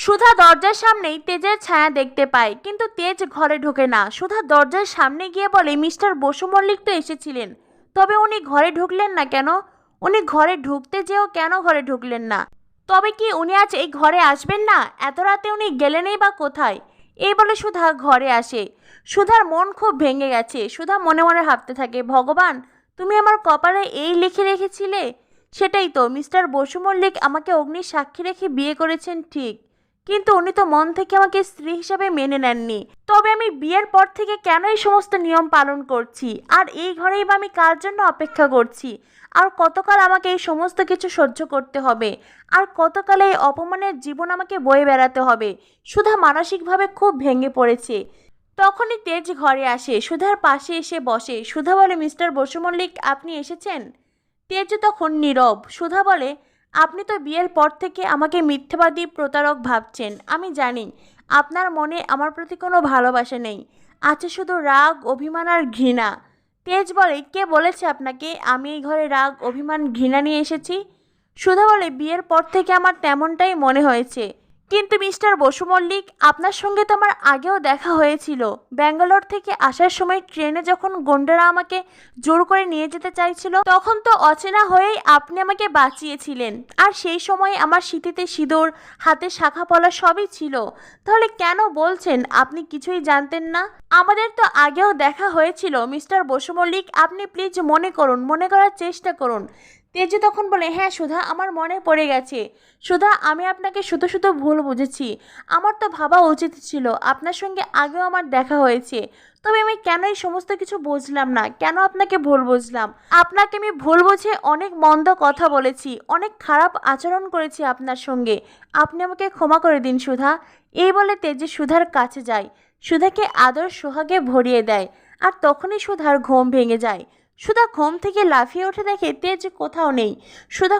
সুধা দরজার সামনেই তেজের ছায়া দেখতে পায়, কিন্তু তেজ ঘরে ঢোকে না। সুধা দরজার সামনে গিয়ে বলে, মিস্টার বসু মল্লিক তো এসেছিলেন, তবে উনি ঘরে ঢুকলেন না কেন? উনি ঘরে ঢুকতে যেও কেন ঘরে ঢুকলেন না? তবে কি উনি আজ এই ঘরে আসবেন না? এত রাতে উনি গেলেনই বা কোথায়? এই বলে সুধা ঘরে আসে। সুধার মন খুব ভেঙে গেছে। সুধা মনে মনে ভাবতে থাকে, ভগবান, তুমি আমার কপালে এই লিখে রেখেছিলে? সেটাই তো, মিস্টার বসু মল্লিক আমাকে অগ্নির সাক্ষী রেখে বিয়ে করেছেন ঠিক, কিন্তু উনি তো মন থেকে আমাকে স্ত্রী হিসাবে মেনে নেননি। তবে আমি বিয়ের পর থেকে কেন এই সমস্ত নিয়ম পালন করছি? আর এই ঘরেই বা আমি কার জন্য অপেক্ষা করছি? আর কতকাল আমাকে এই সমস্ত কিছু সহ্য করতে হবে? আর কতকাল এই অপমানের জীবন আমাকে বয়ে বেড়াতে হবে? সুধা মানসিকভাবে খুব ভেঙে পড়েছে। তখনই তেজ ঘরে আসে, সুধার পাশে এসে বসে। সুধা বলে, মিস্টার বসু মল্লিক, আপনি এসেছেন? তেজ তখন নীরব। সুধা বলে, আপনি তো বিয়ের পর থেকে আমাকে মিথ্যাবাদী, প্রতারক ভাবছেন। আমি জানি আপনার মনে আমার প্রতি কোনো ভালোবাসা নেই, আছে শুধু রাগ, অভিমান আর ঘৃণা। তেজ বলে, কে বলেছে আপনাকে আমি এই ঘরে রাগ, অভিমান, ঘৃণা নিয়ে এসেছি? সুধা বলে, বিয়ের পর থেকে আমার তেমনটাই মনে হয়েছে। কিন্তু মিস্টার বসু মল্লিক, আপনার সঙ্গে তো আমার আগেও দেখা হয়েছিল। ব্যাঙ্গালোর থেকে আসার সময় ট্রেনে যখন গুন্ডারা আমাকে জোর করে নিয়ে যেতে চাইছিল, তখন তো অচেনা হয়েই আপনি আমাকে বাঁচিয়েছিলেন। আর সেই সময় আমার সিঁথিতে সিঁদুর, হাতে শাখা পলা সবই ছিল। তাহলে কেন বলছেন আপনি কিছুই জানতেন না? আমাদের তো আগেও দেখা হয়েছিল মিস্টার বসু মল্লিক, আপনি প্লিজ মনে করুন, মনে করার চেষ্টা করুন। তেজ তখন বলে, হ্যাঁ সুধা, আমার মনে পড়ে গেছে। সুধা, আমি আপনাকে শুধু শুধু ভুল বুঝেছি। আমার তো ভাবা উচিত ছিল, আপনার সঙ্গে আগেও আমার দেখা হয়েছে। তবে আমি কেন এই সমস্ত কিছু বুঝলাম না, কেন আপনাকে ভুল বুঝলাম? আপনাকে আমি ভুল বুঝে অনেক মন্দ কথা বলেছি, অনেক খারাপ আচরণ করেছি আপনার সঙ্গে। আপনি আমাকে ক্ষমা করে দিন সুধা। এই বলে তেজ সুধার কাছে যায়, সুধাকে আদর সোহাগে ভরিয়ে দেয়। আর তখনই সুধার ঘুম ভেঙে যায়। সুধা ঘুম থেকে লাফিয়ে উঠে দেখে তেজ কোথাও নেই। সুধা